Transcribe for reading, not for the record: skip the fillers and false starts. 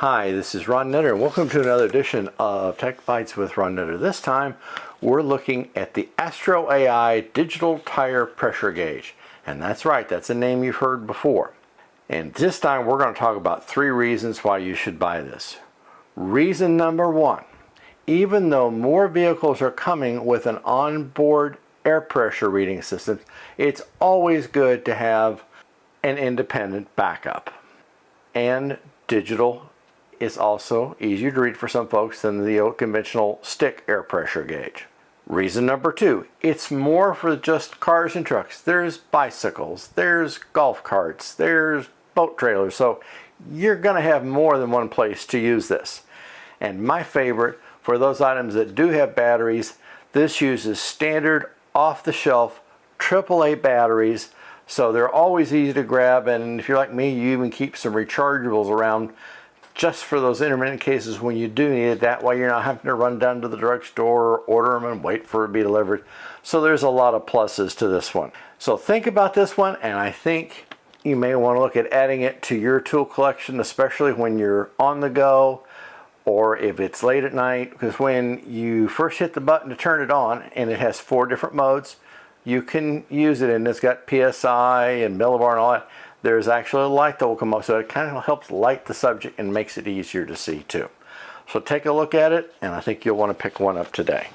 Hi, this is Ron Nutter, and welcome to another edition of Tech Bites with Ron Nutter. This time, we're looking at the AstroAI Digital Tire Pressure Gauge. And that's right, that's a name you've heard before. And this time, we're going to talk about 3 reasons why you should buy this. Reason number 1, even though more vehicles are coming with an onboard air pressure reading system, it's always good to have an independent backup. And digital is also easier to read for some folks than the old conventional stick air pressure gauge. Reason number 2, it's more for just cars and trucks. There's bicycles, there's golf carts, there's boat trailers, so you're going to have more than one place to use this. And my favorite, for those items that do have batteries, this uses standard off-the-shelf AAA batteries, so they're always easy to grab, and if you're like me, you even keep some rechargeables around just for those intermittent cases when you do need it. That way you're not having to run down to the drugstore, order them, and wait for it to be delivered. So there's a lot of pluses to this one. So think about this one, and I think you may want to look at adding it to your tool collection, especially when you're on the go or if it's late at night, because when you first hit the button to turn it on, and it has 4 different modes, you can use it, and it's got PSI and millibar and all that. There's actually a light that will come up, so it kind of helps light the subject and makes it easier to see too. So take a look at it, and I think you'll want to pick one up today.